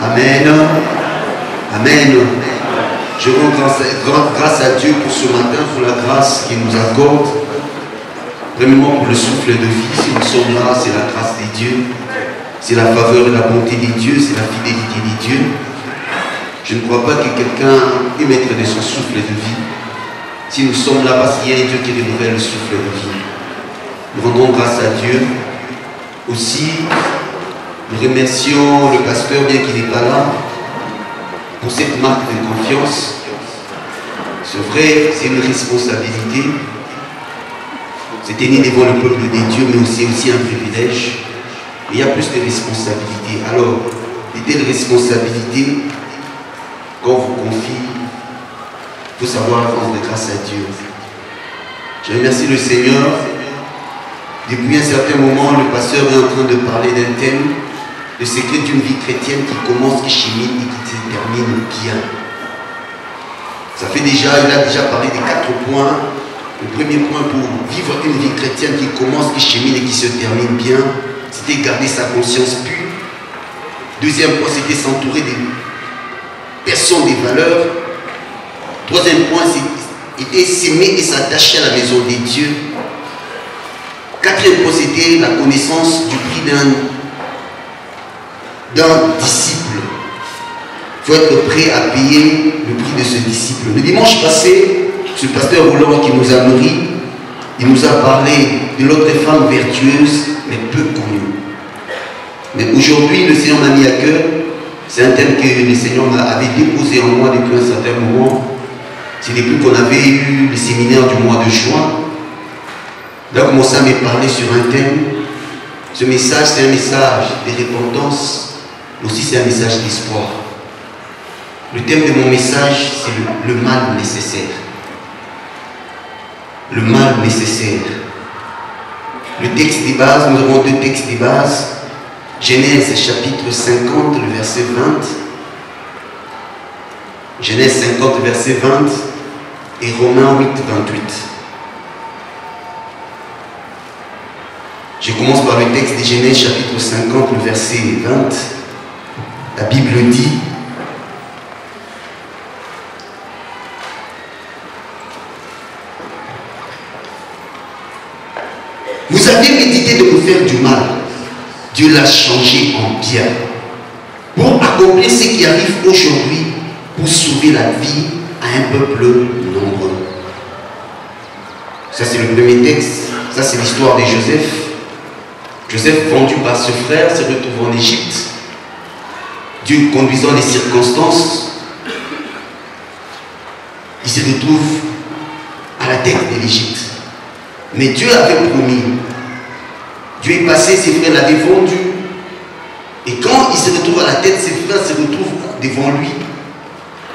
Amen. Amen. Je rends grâce à Dieu pour ce matin, pour la grâce qu'il nous accorde. Premièrement pour le souffle de vie. Si nous sommes là, c'est la grâce de Dieu. C'est la faveur et la bonté de Dieu. C'est la fidélité de Dieu. Je ne crois pas que quelqu'un ait maître de son souffle de vie. Si nous sommes là, parce qu'il y a un Dieu qui renouvelle le souffle de vie. Nous rendons grâce à Dieu. Aussi, nous remercions le pasteur, bien qu'il n'est pas là, pour cette marque de confiance. C'est vrai, c'est une responsabilité. C'est tenir devant le peuple de Dieu, mais aussi un privilège. Mais il y a plus de responsabilités. Alors, de telles responsabilités, quand on vous confie, il faut savoir rendre grâce à Dieu. Je remercie le Seigneur. Depuis un certain moment, le pasteur est en train de parler d'un thème, le secret d'une vie chrétienne qui commence, qui chemine et qui se termine bien. Ça fait déjà, il a déjà parlé des 4 points. Le premier point pour vivre une vie chrétienne qui commence, qui chemine et qui se termine bien, c'était garder sa conscience pure. Deuxième point, c'était s'entourer des personnes, des valeurs. Troisième point, c'était s'aimer et s'attacher à la maison des dieux. Quatrième point, c'était la connaissance du prix d'un disciple. Il faut être prêt à payer le prix de ce disciple. Le dimanche passé, ce pasteur Roland qui nous a nourris, il nous a parlé de l'autre femme vertueuse, mais peu connue. Mais aujourd'hui, le Seigneur m'a mis à cœur. C'est un thème que le Seigneur avait déposé en moi depuis un certain moment. C'est depuis qu'on avait eu le séminaire du mois de juin. Il a commencé à me parler sur un thème. Ce message, c'est un message de repentance, mais aussi c'est un message d'espoir. Le thème de mon message, c'est le mal nécessaire. Le mal nécessaire. Le texte de base, nous avons 2 textes de base. Genèse chapitre 50, le verset 20. Genèse 50, verset 20. Et Romains 8, 28. Je commence par le texte de Genèse chapitre 50, le verset 20. La Bible dit: vous avez médité de vous faire du mal. Dieu l'a changé en bien pour accomplir ce qui arrive aujourd'hui, pour sauver la vie à un peuple nombreux. Ça c'est le premier texte. Ça c'est l'histoire de Joseph. Joseph, vendu par ce frère, se retrouve en Égypte. Dieu conduisant les circonstances, il se retrouve à la tête de l'Égypte. Mais Dieu avait promis. Dieu est passé, ses frères l'avaient vendu. Et quand il se retrouve à la tête, ses frères se retrouvent devant lui.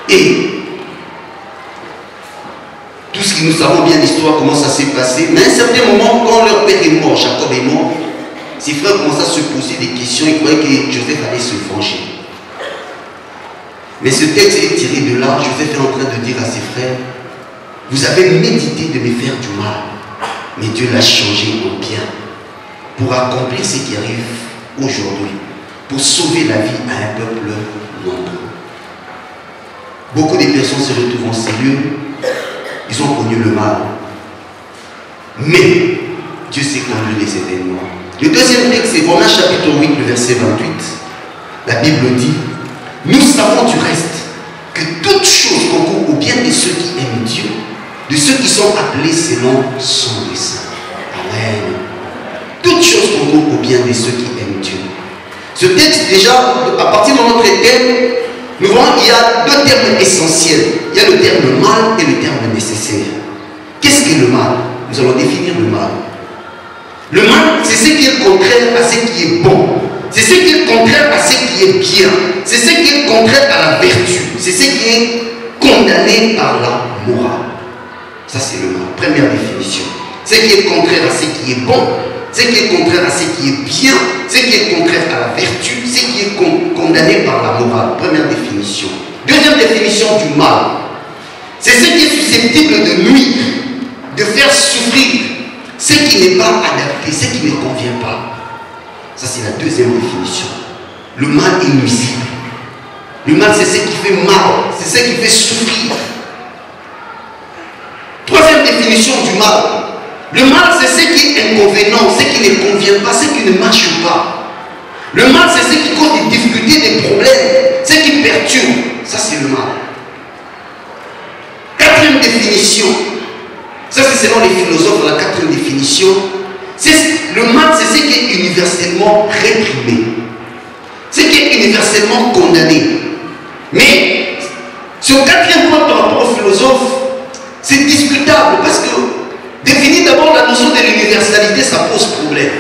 Et tout ce que nous savons bien l'histoire, comment ça s'est passé. Mais à un certain moment, quand leur père est mort, Jacob est mort, ses frères commencent à se poser des questions. Ils croyaient que Joseph allait se venger. Mais ce texte est tiré de là. Joseph est en train de dire à ses frères: vous avez médité de me faire du mal, mais Dieu l'a changé en bien pour accomplir ce qui arrive aujourd'hui, pour sauver la vie à un peuple nombreux. Beaucoup de personnes se retrouvent en ces lieux. Ils ont connu le mal, mais Dieu sait conduire les événements. Le deuxième texte, c'est Romains chapitre 8, le verset 28. La Bible dit: nous savons du reste que toute chose concourt au bien de ceux qui aiment Dieu, de ceux qui sont appelés selon son dessein. Amen. Toute chose concourt au bien de ceux qui aiment Dieu. Ce texte, déjà, à partir de notre thème, nous voyons qu'il y a 2 termes essentiels. Il y a le terme mal et le terme nécessaire. Qu'est-ce que le mal? Nous allons définir le mal. Le mal, c'est ce qui est contraire à ce qui est bon. C'est ce qui est contraire à ce qui est bien. C'est ce qui est contraire à la vertu. C'est ce qui est condamné par la morale. Ça, c'est le mal. Première définition. Ce qui est contraire à ce qui est bon, ce qui est contraire à ce qui est bien, ce qui est contraire à la vertu, ce qui est condamné par la morale. Première définition. Deuxième définition du mal. C'est ce qui est susceptible de nuire, de faire souffrir, ce qui n'est pas adapté, ce qui ne convient pas. Ça, c'est la deuxième définition. Le mal est nuisible. Le mal, c'est ce qui fait mal, c'est ce qui fait souffrir. Troisième définition du mal. Le mal, c'est ce qui est inconvénient, ce qui ne convient pas, ce qui ne marche pas. Le mal, c'est ce qui cause des difficultés, des problèmes, ce qui perturbe. Ça, c'est le mal. Quatrième définition. Ça, c'est selon les philosophes, la quatrième définition. Le mal, c'est ce qui est universellement réprimé. Ce qui est universellement condamné. Mais, ce quatrième point par rapport aux philosophes, c'est discutable parce que définir d'abord la notion de l'universalité, ça pose problème.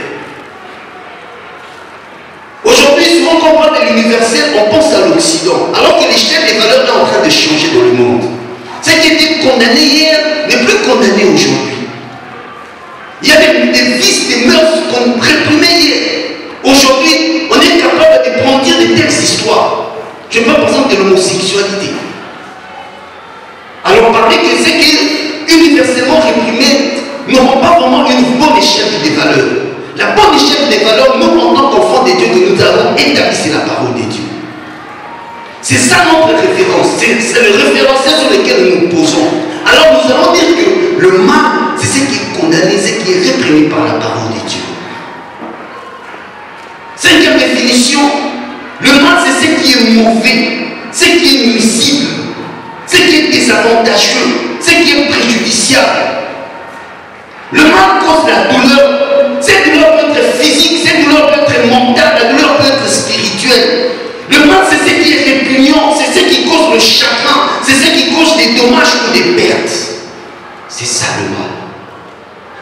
Aujourd'hui, souvent quand on parle de l'universel, on pense à l'Occident, alors que l'échelle des valeurs est en train de changer dans le monde. Ce qui était condamné hier n'est plus condamné aujourd'hui. Il y a des vices, des mœurs qu'on réprimait hier. Aujourd'hui, on est capable de prendre des textes d'histoire. Je parle par exemple de l'homosexualité. Alors parler que ce qui est universellement réprimé n'auront pas vraiment une bonne échelle des valeurs. La bonne échelle des valeurs, nous en tant qu'enfants de Dieu que nous avons établi, c'est la parole de Dieu. C'est ça notre référence, c'est le référentiel sur lequel nous nous posons. Alors nous allons dire que le mal, c'est ce qui est condamné, ce qui est réprimé par la parole de Dieu. Cinquième définition, le mal, c'est ce qui est mauvais, ce qui est nuisible, ce qui est désavantageux, ce qui est préjudiciable. Le mal cause la douleur. Cette douleur peut être physique, cette douleur peut être mentale, la douleur peut être spirituelle. Le mal, c'est ce qui est répugnant, c'est ce qui cause le chagrin, c'est ce qui cause des dommages ou des pertes. C'est ça le mal.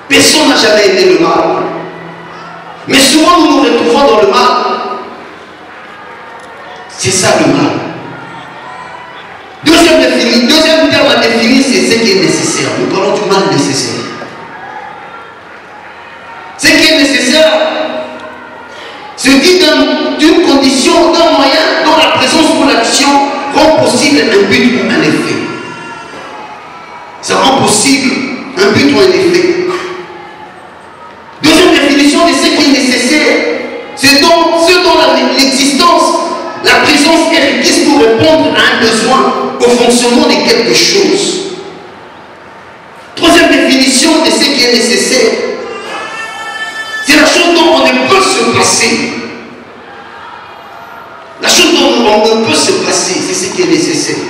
Personne n'a jamais aimé le mal. Mais souvent nous nous retrouvons dans le mal. C'est ça le mal. Deuxième terme à définir, c'est ce qui est nécessaire. Nous parlons du mal nécessaire. Ce qui est nécessaire se dit d'une condition, d'un moyen dont la présence ou l'action rend possible un but ou un effet. Ça rend possible un but ou un effet. Deuxième définition de ce qui est nécessaire, c'est ce dont l'existence, la présence est requise pour répondre à un besoin, au fonctionnement de quelque chose. Troisième définition de ce qui est nécessaire, c'est la chose dont on ne peut se passer. La chose dont on ne peut se passer, c'est ce qui est nécessaire.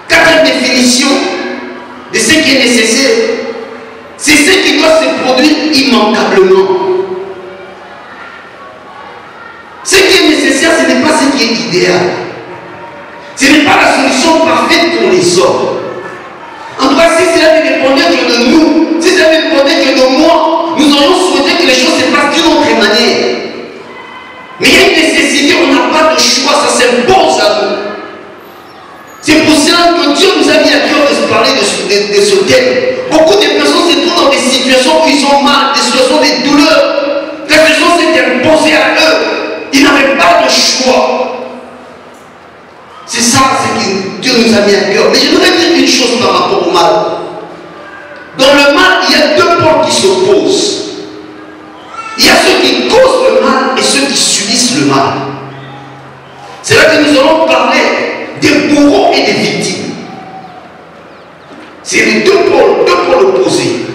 Quatrième définition de ce qui est nécessaire, c'est ce qui doit se produire immanquablement. Ce qui est nécessaire, ce n'est pas ce qui est idéal. Ce n'est pas la solution parfaite pour les hommes. En tout cas, si cela ne dépendait que de nous, si cela ne dépendait que de moi, nous aurions souhaité que les choses se passent d'une autre manière. Mais il y a une nécessité, on n'a pas de choix, ça s'impose à nous. C'est pour cela que Dieu nous a mis à cœur de se parler de ce thème. Beaucoup de personnes se trouvent dans des situations où ils ont mal, des situations de douleur. Quelque chose s'est imposé à eux. Ils n'avaient pas de choix. C'est ça ce que Dieu nous a mis à cœur. Mais je voudrais dire une chose par rapport au mal. Dans le mal, il y a deux pôles qui s'opposent. Il y a ceux qui causent le mal et ceux qui subissent le mal. C'est là que nous allons parler des bourreaux et des victimes. C'est les deux pôles opposés.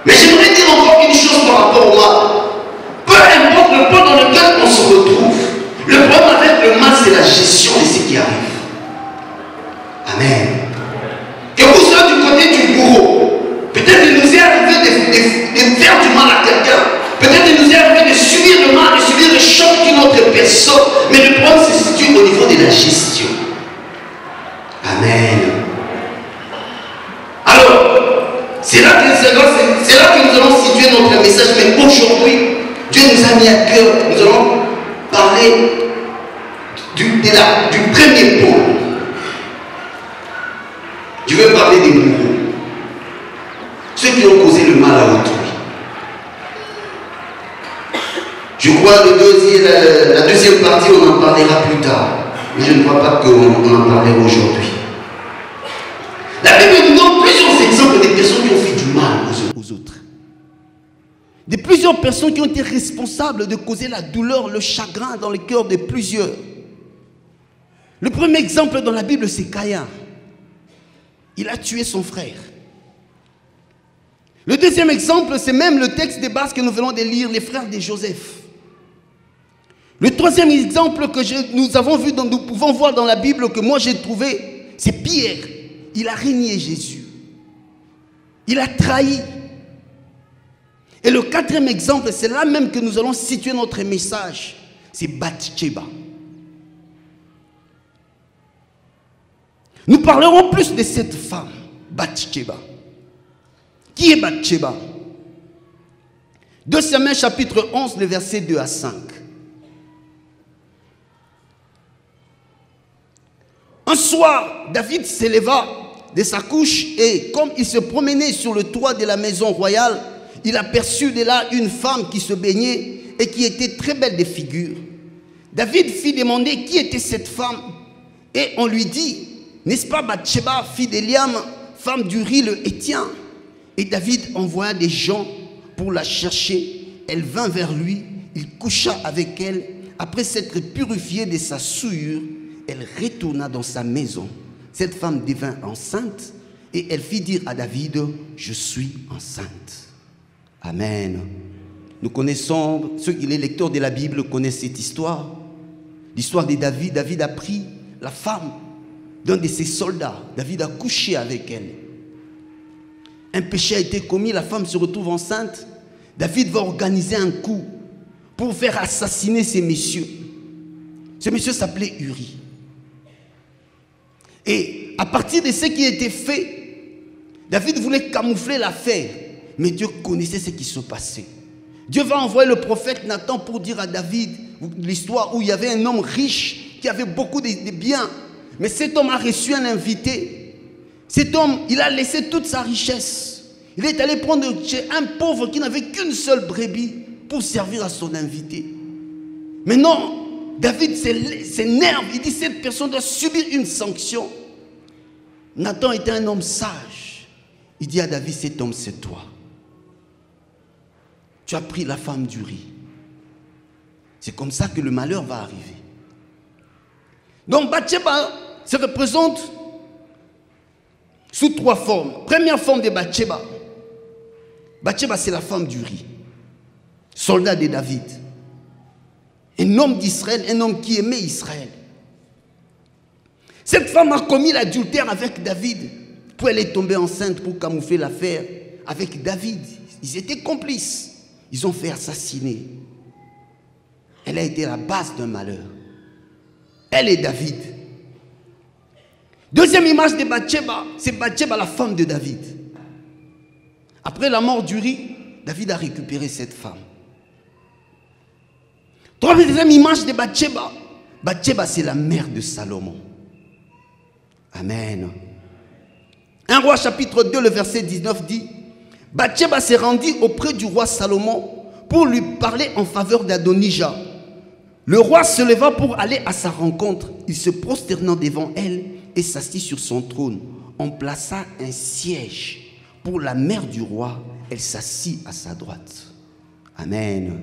Mais j'aimerais dire encore une chose par rapport au mal. Peu importe le pôle dans lequel on se retrouve, le problème avec le mal, c'est la gestion de ce qui arrive. Amen. Que vous soyez du côté du bourreau, peut-être il nous est arrivé de faire du mal à quelqu'un. Peut-être il nous est arrivé de subir le mal, de subir le choc d'une autre personne. Mais le problème se situe au niveau de la gestion. Amen. Alors, c'est là que nous allons situer notre message. Mais aujourd'hui, Dieu nous a mis à cœur, nous allons parler du premier pôle. Je veux parler des bourreaux. Ceux qui ont causé le mal à autrui. Je crois que la deuxième partie, on en parlera plus tard. Mais je ne crois pas qu'on en parlera aujourd'hui. La Bible nous donne plusieurs exemples de personnes qui ont fait du mal aux autres. De plusieurs personnes qui ont été responsables de causer la douleur, le chagrin dans le cœur de plusieurs. Le premier exemple dans la Bible, c'est Caïn. Il a tué son frère. Le deuxième exemple, c'est même le texte de base que nous venons de lire, les frères de Joseph. Le troisième exemple que nous pouvons voir dans la Bible, que moi j'ai trouvé, c'est Pierre. Il a renié Jésus. Il a trahi. Et le quatrième exemple, c'est là même que nous allons situer notre message. C'est Bathsheba. Nous parlerons plus de cette femme, Bathsheba. Qui est Bathsheba? 2 Samuel chapitre 11, le verset 2 à 5. Un soir, David s'éleva de sa couche et comme il se promenait sur le toit de la maison royale, il aperçut de là une femme qui se baignait et qui était très belle de figure. David fit demander qui était cette femme et on lui dit, n'est-ce pas Bathsheba, fille d'Eliam, femme d'Uri le Héthien? Et David envoya des gens pour la chercher. Elle vint vers lui, il coucha avec elle. Après s'être purifiée de sa souillure, elle retourna dans sa maison. Cette femme devint enceinte et elle fit dire à David, je suis enceinte. Amen. Nous connaissons, ceux qui sont lecteurs de la Bible connaissent cette histoire. L'histoire de David. David a pris la femme d'un de ses soldats. David a couché avec elle. Un péché a été commis, la femme se retrouve enceinte. David va organiser un coup pour faire assassiner ces messieurs. Ce monsieur s'appelait Uri. Et à partir de ce qui a été fait, David voulait camoufler l'affaire. Mais Dieu connaissait ce qui se passait. Dieu va envoyer le prophète Nathan pour dire à David l'histoire où il y avait un homme riche qui avait beaucoup de biens. Mais cet homme a reçu un invité. Cet homme, il a laissé toute sa richesse. Il est allé prendre chez un pauvre qui n'avait qu'une seule brebis pour servir à son invité. Mais non, David s'énerve. Il dit cette personne doit subir une sanction. Nathan était un homme sage. Il dit à David, cet homme c'est toi. Tu as pris la femme d'Uri. C'est comme ça que le malheur va arriver. Donc Bathsheba se représente sous trois formes. Première forme de Bathsheba. Bathsheba, c'est la femme d'Uri, soldat de David. Un homme d'Israël, un homme qui aimait Israël. Cette femme a commis l'adultère avec David. Puis elle est tombée enceinte pour camoufler l'affaire avec David. Ils étaient complices. Ils ont fait assassiner. Elle a été la base d'un malheur. Elle est David. Deuxième image de Bathsheba, c'est Bathsheba, la femme de David. Après la mort d'Uri, David a récupéré cette femme. Troisième image de Bathsheba. Bathsheba, c'est la mère de Salomon. Amen. 1 Roi chapitre 2, le verset 19 dit, Bathsheba s'est rendue auprès du roi Salomon pour lui parler en faveur d'Adonijah. Le roi se leva pour aller à sa rencontre. Il se prosternant devant elle et s'assit sur son trône. On plaça un siège pour la mère du roi. Elle s'assit à sa droite. Amen.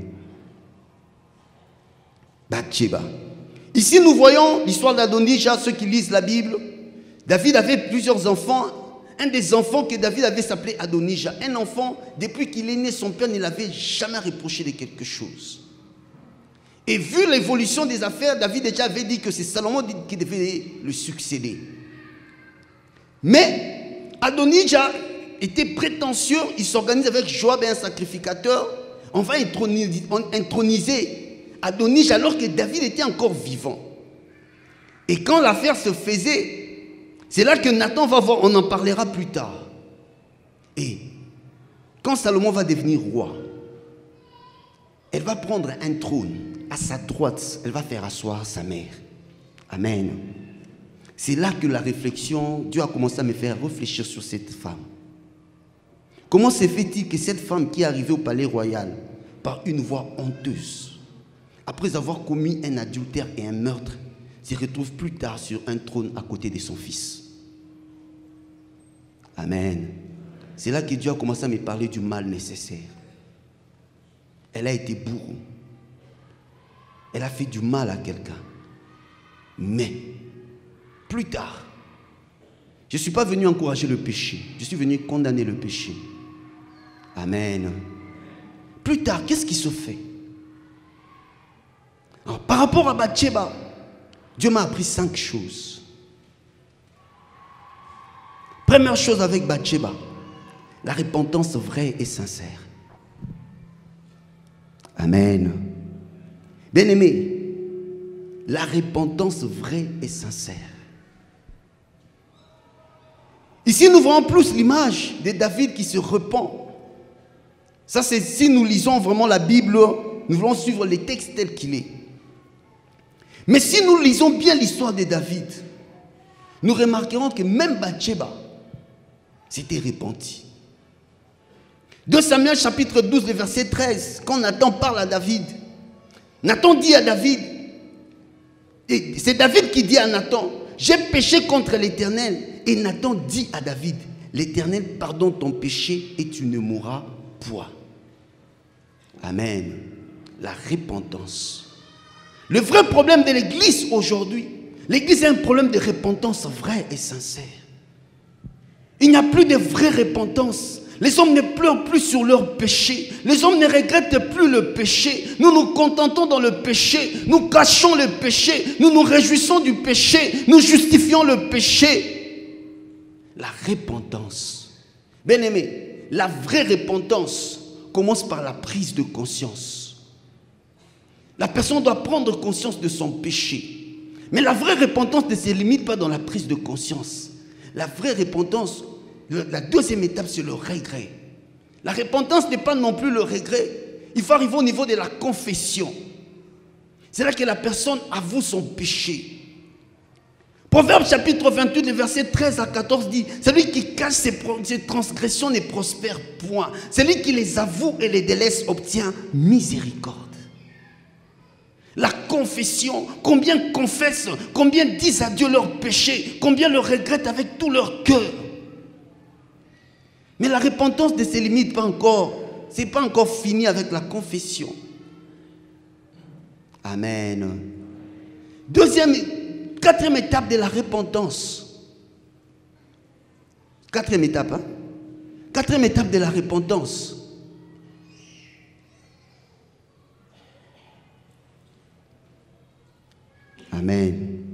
Bathsheba. Ici, nous voyons l'histoire d'Adonijah, ceux qui lisent la Bible. David avait plusieurs enfants. Un des enfants que David avait s'appelait Adonijah. Un enfant, depuis qu'il est né, son père ne l'avait jamais reproché de quelque chose. Et vu l'évolution des affaires, David déjà avait dit que c'est Salomon qui devait le succéder. Mais Adonijah était prétentieux. Il s'organise avec Joab et un sacrificateur. On va introniser Adonijah alors que David était encore vivant. Et quand l'affaire se faisait, c'est là que Nathan va voir, on en parlera plus tard. Et quand Salomon va devenir roi, elle va prendre un trône à sa droite, elle va faire asseoir sa mère. Amen. C'est là que la réflexion, Dieu a commencé à me faire réfléchir sur cette femme. Comment se fait-il que cette femme qui est arrivée au palais royal par une voie honteuse, après avoir commis un adultère et un meurtre, se retrouve plus tard sur un trône à côté de son fils? Amen. C'est là que Dieu a commencé à me parler du mal nécessaire. Elle a été bourreau. Elle a fait du mal à quelqu'un. Mais plus tard. Je ne suis pas venu encourager le péché. Je suis venu condamner le péché. Amen. Plus tard, qu'est-ce qui se fait? Alors, par rapport à Bathsheba, Dieu m'a appris 5 choses. Première chose avec Bathsheba, la repentance vraie et sincère. Amen. Bien-aimé, la repentance vraie et sincère. Ici, nous voyons plus l'image de David qui se repent. Ça, c'est si nous lisons vraiment la Bible, nous voulons suivre les textes tels qu'il est. Mais si nous lisons bien l'histoire de David, nous remarquerons que même Bathsheba s'était repentie. 2 Samuel chapitre 12, le verset 13, quand Nathan parle à David, Nathan dit à David, et c'est David qui dit à Nathan, j'ai péché contre l'Éternel. Et Nathan dit à David, l'Éternel pardonne ton péché et tu ne mourras point. Amen. La repentance. Le vrai problème de l'Église aujourd'hui, l'Église a un problème de repentance vraie et sincère. Il n'y a plus de vraie repentance. Les hommes ne pleurent plus sur leur péché. Les hommes ne regrettent plus le péché. Nous nous contentons dans le péché. Nous cachons le péché. Nous nous réjouissons du péché. Nous justifions le péché. La repentance. Bien-aimé, la vraie repentance commence par la prise de conscience. La personne doit prendre conscience de son péché. Mais la vraie repentance ne se limite pas dans la prise de conscience. La vraie repentance, la deuxième étape, c'est le regret. La repentance n'est pas non plus le regret. Il faut arriver au niveau de la confession. C'est là que la personne avoue son péché. Proverbe chapitre 28, le verset 13 à 14 dit, celui qui cache ses transgressions ne prospère point. Celui qui les avoue et les délaisse obtient miséricorde. La confession, combien confessent, combien disent à Dieu leur péché, combien le regrettent avec tout leur cœur. Mais la repentance ne se limite pas encore, c'est pas encore fini avec la confession. Amen. Quatrième étape de la repentance. Quatrième étape, hein? Quatrième étape de la repentance. Amen.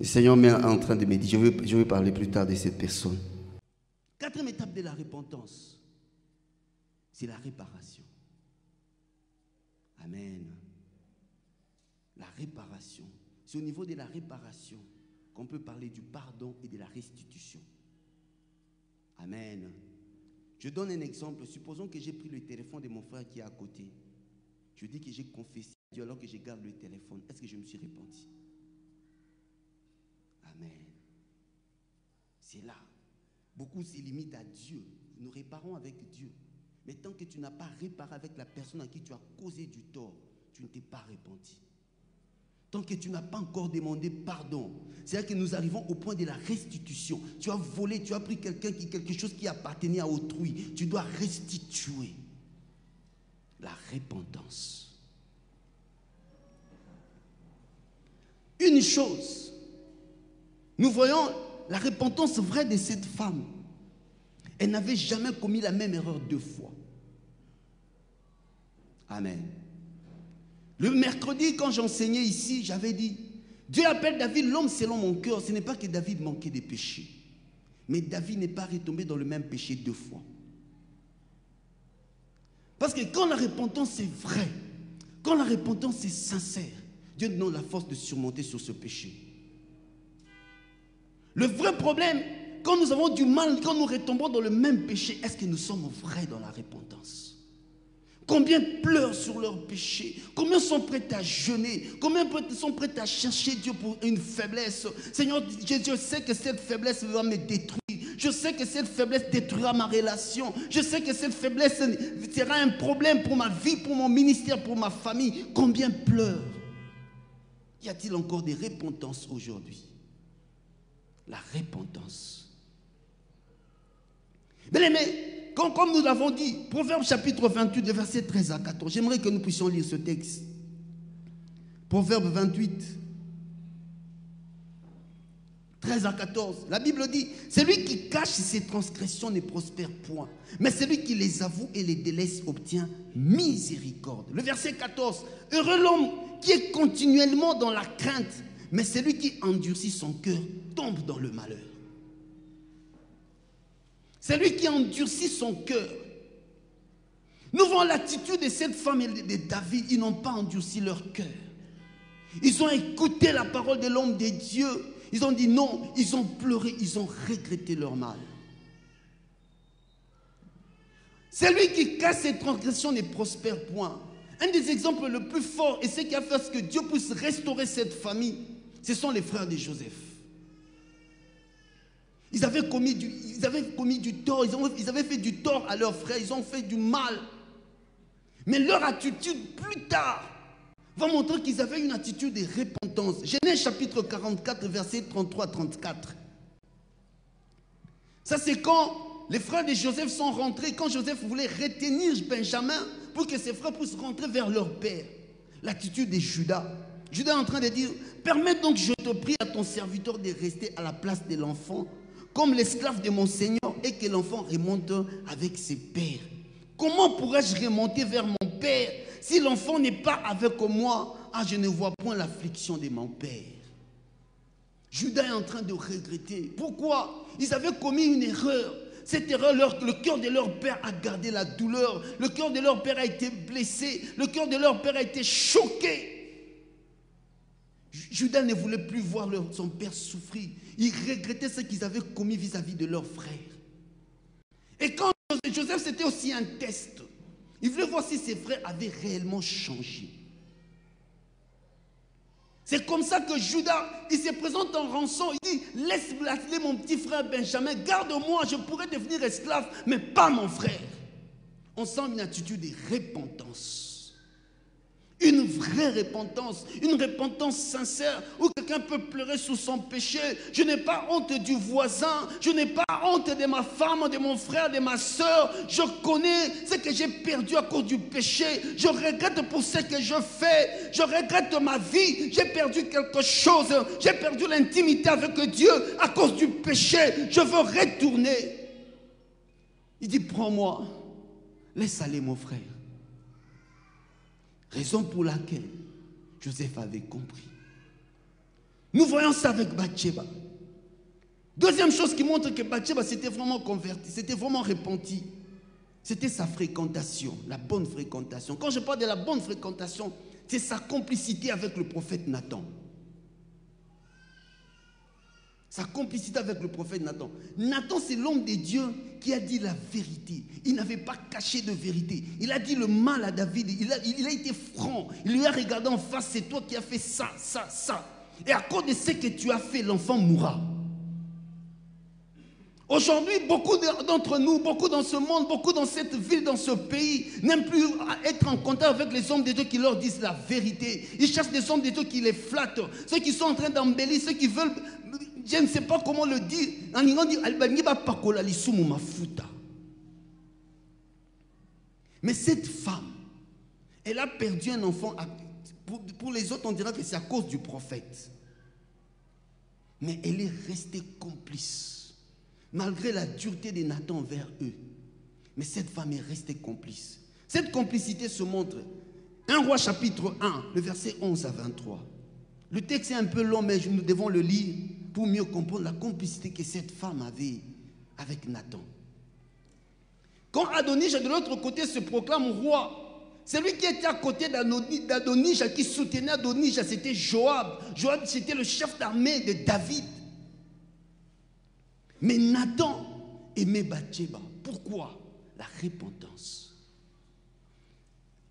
Le Seigneur m'est en train de me dire, je vais parler plus tard de cette personne. Quatrième étape de la repentance, c'est la réparation. Amen. La réparation. C'est au niveau de la réparation qu'on peut parler du pardon et de la restitution. Amen. Je donne un exemple. Supposons que j'ai pris le téléphone de mon frère qui est à côté. Je dis que j'ai confessé à Dieu alors que je garde le téléphone. Est-ce que je me suis repenti? Amen. C'est là. Beaucoup se limitent à Dieu. Nous réparons avec Dieu. Mais tant que tu n'as pas réparé avec la personne à qui tu as causé du tort, tu ne t'es pas repenti. Tant que tu n'as pas encore demandé pardon, c'est-à-dire que nous arrivons au point de la restitution. Tu as volé, tu as pris quelque chose qui appartenait à autrui. Tu dois restituer. La repentance. Une chose, nous voyons la repentance vraie de cette femme. Elle n'avait jamais commis la même erreur 2 fois. Amen. Le mercredi, quand j'enseignais ici, j'avais dit, Dieu appelle David l'homme selon mon cœur. Ce n'est pas que David manquait de péché. Mais David n'est pas retombé dans le même péché 2 fois. Parce que quand la repentance est vraie, quand la repentance est sincère, Dieu nous donne la force de surmonter sur ce péché. Le vrai problème, quand nous avons du mal, quand nous retombons dans le même péché, est-ce que nous sommes vrais dans la repentance? Combien pleurent sur leur péché? Combien sont prêts à jeûner? Combien sont prêts à chercher Dieu pour une faiblesse? Seigneur, je sais que cette faiblesse va me détruire. Je sais que cette faiblesse détruira ma relation. Je sais que cette faiblesse sera un problème pour ma vie, pour mon ministère, pour ma famille. Combien pleurent? Y a-t-il encore des repentances aujourd'hui? La repentance. Bien aimé, comme nous l'avons dit, Proverbe chapitre 28, le verset 13 à 14. J'aimerais que nous puissions lire ce texte. Proverbe 28, 13 à 14. La Bible dit, celui qui cache ses transgressions ne prospère point, mais celui qui les avoue et les délaisse obtient miséricorde. Le verset 14. Heureux l'homme qui est continuellement dans la crainte, mais celui qui endurcit son cœur tombe dans le malheur. Celui qui endurcit son cœur. Nous voyons l'attitude de cette femme et de David. Ils n'ont pas endurci leur cœur. Ils ont écouté la parole de l'homme de Dieu. Ils ont dit non, ils ont pleuré, ils ont regretté leur mal. Celui qui casse ses transgressions ne prospère point. Un des exemples le plus forts et ce qui a fait que Dieu puisse restaurer cette famille, ce sont les frères de Joseph. Ils avaient commis du tort, ils avaient fait du tort à leurs frères, ils ont fait du mal. Mais leur attitude plus tard va montrer qu'ils avaient une attitude de repentance. Genèse chapitre 44, verset 33-34. Ça c'est quand les frères de Joseph sont rentrés, quand Joseph voulait retenir Benjamin pour que ses frères puissent rentrer vers leur père. L'attitude de Judas. Judas est en train de dire, permets donc, je te prie, à ton serviteur de rester à la place de l'enfant, comme l'esclave de mon Seigneur, et que l'enfant remonte avec ses pères. Comment pourrais-je remonter vers mon père si l'enfant n'est pas avec moi? Ah, je ne vois point l'affliction de mon père. Judas est en train de regretter. Pourquoi? Ils avaient commis une erreur. Cette erreur, le cœur de leur père a gardé la douleur. Le cœur de leur père a été blessé. Le cœur de leur père a été choqué. Judas ne voulait plus voir son père souffrir. Il regrettait ce qu'ils avaient commis vis-à-vis de leurs frères. Et quand Joseph, c'était aussi un test. Il voulait voir si ses frères avaient réellement changé. C'est comme ça que Judas, il se présente en rançon. Il dit, laisse-moi appeler mon petit frère Benjamin. Garde-moi, je pourrais devenir esclave, mais pas mon frère. On sent une attitude de repentance. Une vraie repentance, une repentance sincère où quelqu'un peut pleurer sous son péché. Je n'ai pas honte du voisin, je n'ai pas honte de ma femme, de mon frère, de ma soeur. Je connais ce que j'ai perdu à cause du péché. Je regrette pour ce que je fais. Je regrette ma vie. J'ai perdu quelque chose. J'ai perdu l'intimité avec Dieu à cause du péché. Je veux retourner. Il dit, prends-moi. Laisse aller mon frère. Raison pour laquelle Joseph avait compris. Nous voyons ça avec Bathsheba. Deuxième chose qui montre que Bathsheba s'était vraiment convertie, s'était vraiment repentie, c'était sa fréquentation, la bonne fréquentation. Quand je parle de la bonne fréquentation, c'est sa complicité avec le prophète Nathan. Sa complicité avec le prophète Nathan. Nathan, c'est l'homme de Dieu qui a dit la vérité. Il n'avait pas caché de vérité. Il a dit le mal à David. Il a été franc. Il lui a regardé en face. C'est toi qui as fait ça, ça, ça. Et à cause de ce que tu as fait, l'enfant mourra. Aujourd'hui, beaucoup d'entre nous, beaucoup dans ce monde, beaucoup dans cette ville, dans ce pays, n'aiment plus être en contact avec les hommes de Dieu qui leur disent la vérité. Ils cherchent des hommes de Dieu qui les flattent. Ceux qui sont en train d'embellir, ceux qui veulent... Je ne sais pas comment le dire. En Iran, on dit mais cette femme, elle a perdu un enfant. Pour les autres, on dira que c'est à cause du prophète. Mais elle est restée complice. Malgré la dureté de Nathan envers eux. Mais cette femme est restée complice. Cette complicité se montre. 1 Roi chapitre 1, le verset 11 à 23. Le texte est un peu long, mais nous devons le lire pour mieux comprendre la complicité que cette femme avait avec Nathan. Quand Adonijah de l'autre côté se proclame roi, celui qui était à côté d'Adonijah, qui soutenait Adonijah, c'était Joab. Joab, c'était le chef d'armée de David. Mais Nathan aimait Bathsheba. Pourquoi? La repentance.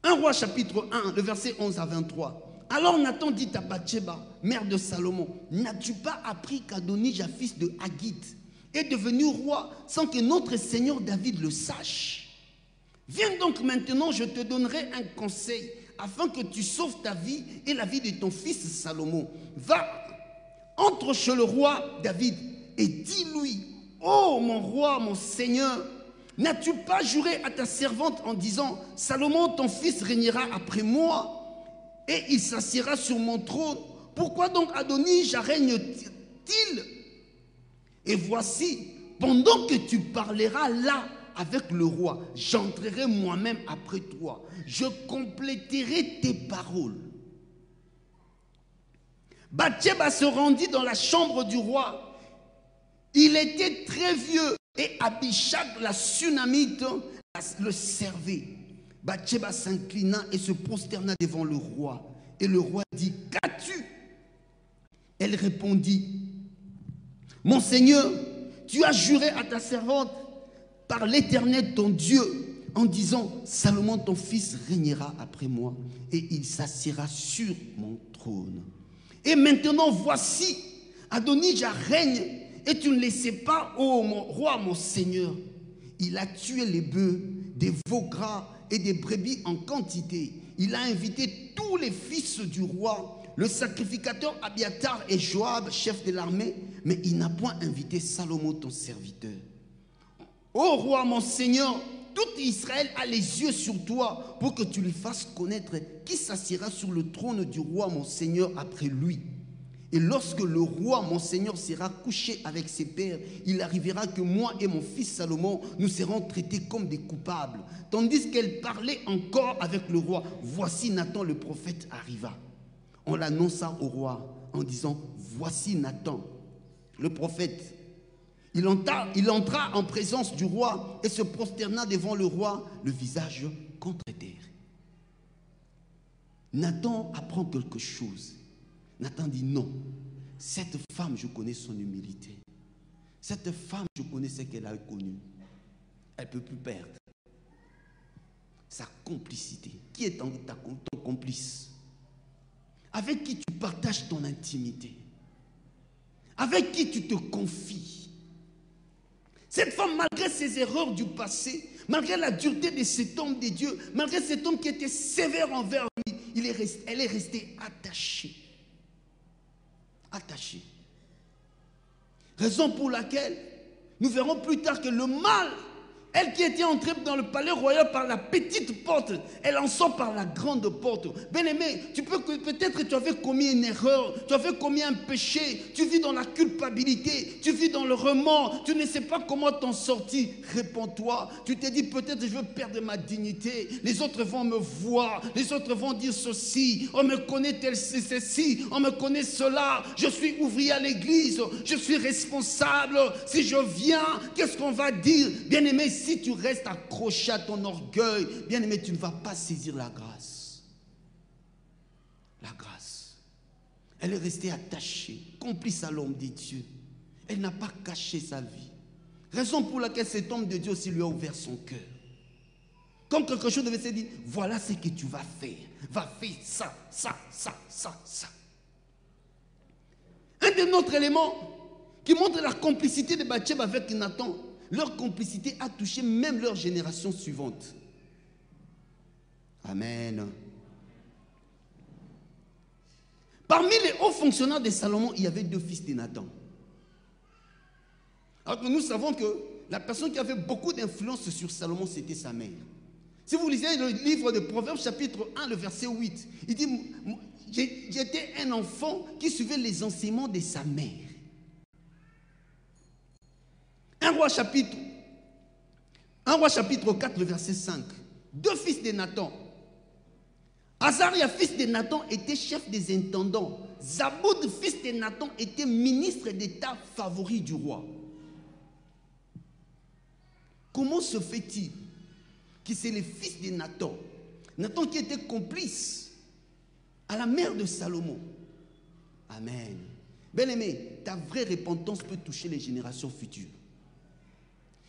1 Roi chapitre 1, le verset 11 à 23. Alors Nathan dit à Bathsheba, mère de Salomon, n'as-tu pas appris qu'Adonijah, fils de Haggith, est devenu roi sans que notre Seigneur David le sache? Viens donc maintenant, je te donnerai un conseil afin que tu sauves ta vie et la vie de ton fils Salomon. Va, entre chez le roi David et dis-lui, oh mon roi, mon Seigneur, n'as-tu pas juré à ta servante en disant, Salomon, ton fils régnera après moi, et il s'assiera sur mon trône? Pourquoi donc Adonijah règne-t-il? Et voici, pendant que tu parleras là avec le roi, j'entrerai moi-même après toi. Je compléterai tes paroles. Bathsheba se rendit dans la chambre du roi. Il était très vieux et Abishag, la Sunamite, le servait. Bathsheba s'inclina et se prosterna devant le roi. Et le roi dit, qu'as-tu? Elle répondit, mon Seigneur, tu as juré à ta servante par l'Éternel ton Dieu en disant, Salomon ton fils régnera après moi et il s'assiera sur mon trône. Et maintenant voici, Adonijah règne et tu ne le sais pas, ô mon roi, mon Seigneur. Il a tué les bœufs, des veaux gras et des brebis en quantité. Il a invité tous les fils du roi, le sacrificateur Abiatar et Joab, chef de l'armée, mais il n'a point invité Salomon ton serviteur. Ô roi, mon Seigneur, tout Israël a les yeux sur toi pour que tu lui fasses connaître qui s'assiera sur le trône du roi, mon Seigneur, après lui. Et lorsque le roi, mon Seigneur, sera couché avec ses pères, il arrivera que moi et mon fils Salomon, nous serons traités comme des coupables. Tandis qu'elle parlait encore avec le roi, voici Nathan le prophète arriva. On l'annonça au roi en disant, voici Nathan le prophète. Il entra en présence du roi et se prosterna devant le roi, le visage contre terre. Nathan apprend quelque chose. Nathan dit non, cette femme, je connais son humilité. Cette femme, je connais ce qu'elle a connu. Elle ne peut plus perdre. Sa complicité. Qui est ton complice? Avec qui tu partages ton intimité? Avec qui tu te confies? Cette femme, malgré ses erreurs du passé, malgré la dureté de cet homme de Dieu, malgré cet homme qui était sévère envers lui, elle est restée attachée. Attachée. Raison pour laquelle nous verrons plus tard que le mal, elle qui était entrée dans le palais royal par la petite porte, elle en sort par la grande porte. Bien-aimé, peut-être tu avais commis une erreur, tu avais commis un péché, tu vis dans la culpabilité, tu vis dans le remords, tu ne sais pas comment t'en sortir. Réponds-toi, tu te dis peut-être je veux perdre ma dignité, les autres vont me voir, les autres vont dire ceci, on me connaît tel ceci, on me connaît cela, je suis ouvrier à l'église, je suis responsable, si je viens, qu'est-ce qu'on va dire? Bien-aimé, si tu restes accroché à ton orgueil, bien aimé, tu ne vas pas saisir la grâce. La grâce. Elle est restée attachée, complice à l'homme de Dieu. Elle n'a pas caché sa vie. Raison pour laquelle cet homme de Dieu aussi lui a ouvert son cœur. Comme quelque chose devait se dire, voilà ce que tu vas faire. Va faire ça, ça, ça, ça, ça. Un des autres éléments qui montre la complicité de Bathsheba avec Nathan, leur complicité a touché même leur génération suivante. Amen. Parmi les hauts fonctionnaires de Salomon, il y avait deux fils de Nathan. Alors que nous savons que la personne qui avait beaucoup d'influence sur Salomon, c'était sa mère. Si vous lisez le livre de Proverbes, chapitre 1, le verset 8, il dit, j'étais un enfant qui suivait les enseignements de sa mère. 1 roi chapitre 4, le verset 5. Deux fils de Nathan. Azaria, fils de Nathan, était chef des intendants. Zaboud, fils de Nathan, était ministre d'État favori du roi. Comment se fait-il que c'est les fils de Nathan, Nathan qui était complice à la mère de Salomon? Amen. Bien-aimé, ta vraie repentance peut toucher les générations futures.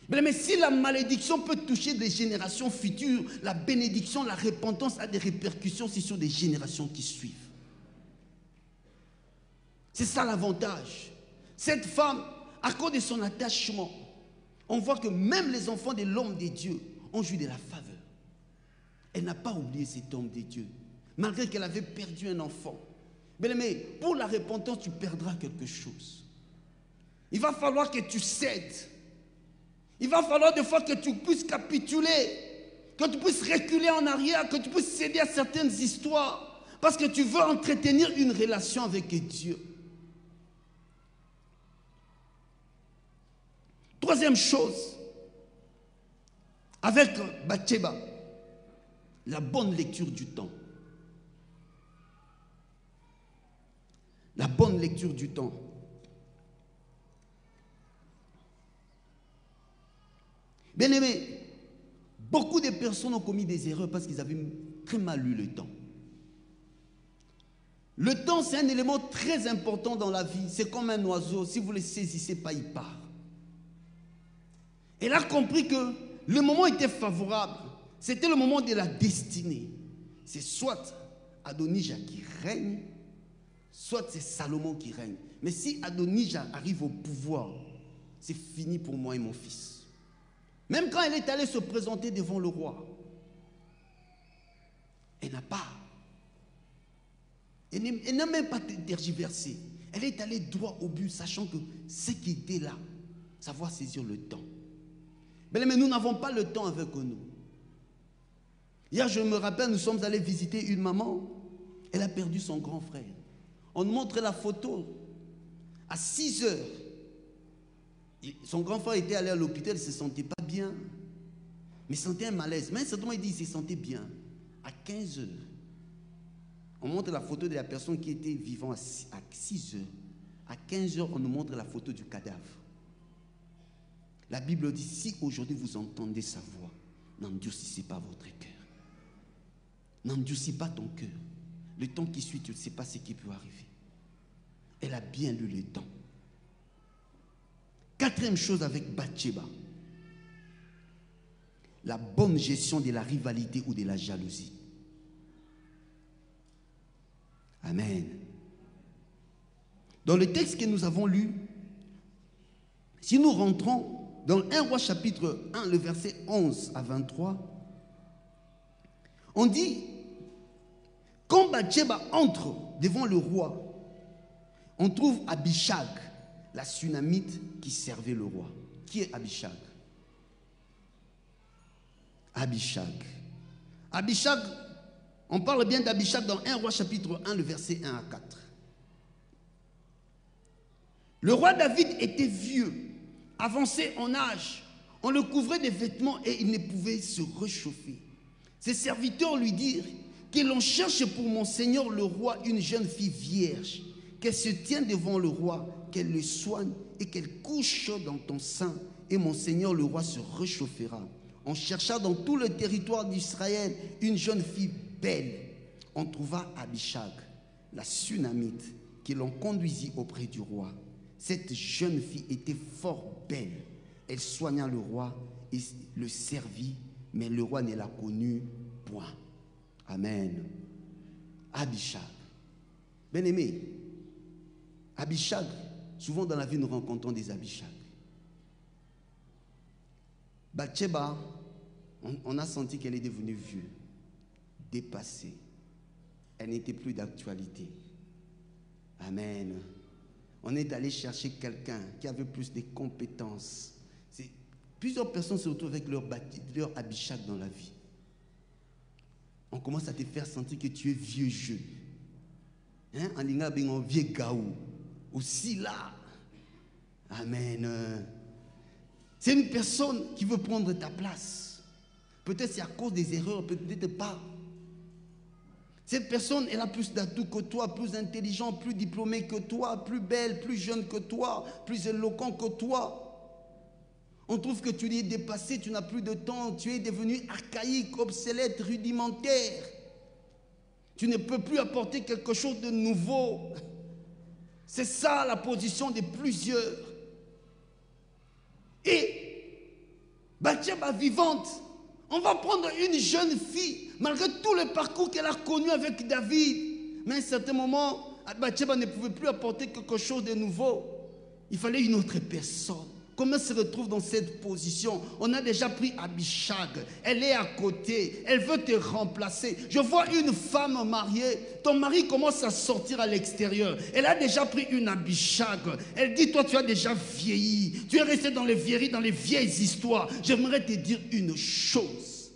Mais si la malédiction peut toucher des générations futures, la bénédiction, la repentance a des répercussions sur des générations qui suivent. C'est ça l'avantage. Cette femme, à cause de son attachement, on voit que même les enfants de l'homme de Dieu ont joui de la faveur. Elle n'a pas oublié cet homme de Dieu, malgré qu'elle avait perdu un enfant. Mais pour la repentance, tu perdras quelque chose. Il va falloir que tu cèdes. Il va falloir des fois que tu puisses capituler, que tu puisses reculer en arrière, que tu puisses céder à certaines histoires, parce que tu veux entretenir une relation avec Dieu. Troisième chose, avec Bathsheba, la bonne lecture du temps. La bonne lecture du temps. Bien aimé, beaucoup de personnes ont commis des erreurs parce qu'ils avaient très mal lu le temps. Le temps, c'est un élément très important dans la vie. C'est comme un oiseau, si vous ne le saisissez pas, il part. Elle a compris que le moment était favorable. C'était le moment de la destinée. C'est soit Adonijah qui règne, soit c'est Salomon qui règne. Mais si Adonijah arrive au pouvoir, c'est fini pour moi et mon fils. Même quand elle est allée se présenter devant le roi, elle n'a même pas tergiversé. Elle est allée droit au but, sachant que ce qui était là, savoir saisir le temps. Mais nous n'avons pas le temps avec nous. Hier, je me rappelle, nous sommes allés visiter une maman. Elle a perdu son grand frère. On nous montre la photo. À 6 heures, son grand frère était allé à l'hôpital, il ne se sentait pas bien. Mais il sentait un malaise. Mais certainement, il dit qu'il se sentait bien. À 15 heures, on montre la photo de la personne qui était vivante à 6 heures. À 15 heures, on nous montre la photo du cadavre. La Bible dit, si aujourd'hui vous entendez sa voix, n'endurcissez pas votre cœur. N'endurcis pas ton cœur. Le temps qui suit, tu ne sais pas ce qui peut arriver. Elle a bien lu le temps. Quatrième chose avec Bathsheba, la bonne gestion de la rivalité ou de la jalousie. Amen. Dans le texte que nous avons lu, si nous rentrons dans 1 Roi chapitre 1, le verset 11 à 23, on dit, quand Bathsheba entre devant le roi, on trouve Abishag, la Sunamite qui servait le roi. Qui est Abishag? Abishag. Abishag, on parle bien d'Abishag dans 1 Roi chapitre 1, le verset 1 à 4. Le roi David était vieux, avancé en âge. On le couvrait de vêtements et il ne pouvait se réchauffer. Ses serviteurs lui dirent que l'on cherche pour mon seigneur le roi une jeune fille vierge, qu'elle se tienne devant le roi, qu'elle le soigne et qu'elle couche dans ton sein, et mon seigneur le roi se réchauffera. On chercha dans tout le territoire d'Israël une jeune fille belle. On trouva Abishag, la Sunamite, que l'on conduisit auprès du roi. Cette jeune fille était fort belle. Elle soigna le roi et le servit, mais le roi ne la connut point. Amen. Abishag. Bien-aimé, Abishag, souvent dans la vie nous rencontrons des Abishag. Bathsheba, on a senti qu'elle est devenue vieux, dépassée. Elle n'était plus d'actualité. Amen. On est allé chercher quelqu'un qui avait plus de compétences. Plusieurs personnes se retrouvent avec leur Abishag dans la vie. On commence à te faire sentir que tu es vieux jeu. Hein? En disant, un vieux gaou. Aussi là. Amen. C'est une personne qui veut prendre ta place. Peut-être c'est à cause des erreurs, peut-être pas. Cette personne, elle a plus d'atouts que toi, plus intelligente, plus diplômée que toi, plus belle, plus jeune que toi, plus éloquent que toi. On trouve que tu es dépassé, tu n'as plus de temps, tu es devenu archaïque, obsolète, rudimentaire. Tu ne peux plus apporter quelque chose de nouveau. C'est ça la position de plusieurs. Et Bathsheba vivante, on va prendre une jeune fille, malgré tout le parcours qu'elle a connu avec David. Mais à un certain moment, Bathsheba ne pouvait plus apporter quelque chose de nouveau. Il fallait une autre personne. Comment se retrouve dans cette position? On a déjà pris Abishag. Elle est à côté. Elle veut te remplacer. Je vois une femme mariée. Ton mari commence à sortir à l'extérieur. Elle a déjà pris une Abishag. Elle dit, toi, tu as déjà vieilli. Tu es resté dans les vieilleries, dans les vieilles histoires. J'aimerais te dire une chose.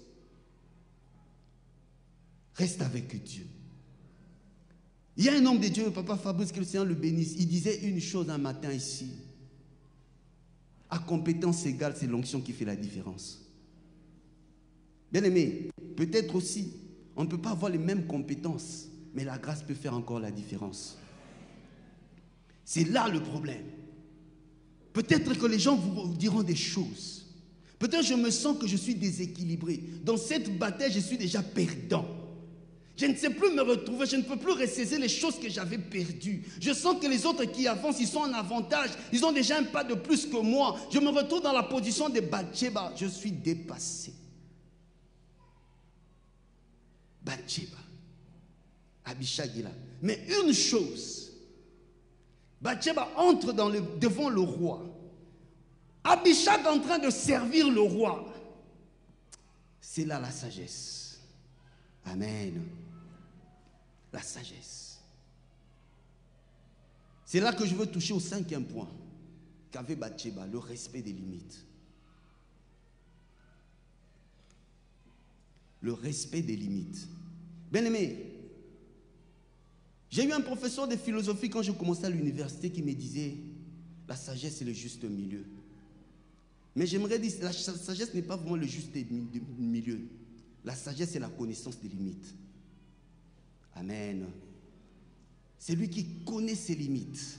Reste avec Dieu. Il y a un homme de Dieu, Papa Fabrice, que le Seigneur le bénisse. Il disait une chose un matin ici. À compétence égale, c'est l'onction qui fait la différence. Bien aimé, peut-être aussi, on ne peut pas avoir les mêmes compétences, mais la grâce peut faire encore la différence. C'est là le problème. Peut-être que les gens vous diront des choses. Peut-être je me sens que je suis déséquilibré. Dans cette bataille, je suis déjà perdant. Je ne sais plus me retrouver, je ne peux plus ressaisir les choses que j'avais perdues. Je sens que les autres qui avancent, ils sont en avantage. Ils ont déjà un pas de plus que moi. Je me retrouve dans la position de Bathsheba. Je suis dépassé. Bathsheba. Abishag est là. Mais une chose, Bathsheba entre devant le roi. Abishag est en train de servir le roi. C'est là la sagesse. Amen. La sagesse. C'est là que je veux toucher au 5e point qu'avait Bathsheba, le respect des limites. Le respect des limites. Bien aimé, j'ai eu un professeur de philosophie quand je commençais à l'université qui me disait la sagesse c'est le juste milieu. Mais j'aimerais dire la sagesse n'est pas vraiment le juste milieu. La sagesse c'est la connaissance des limites. Amen. C'est lui qui connaît ses limites,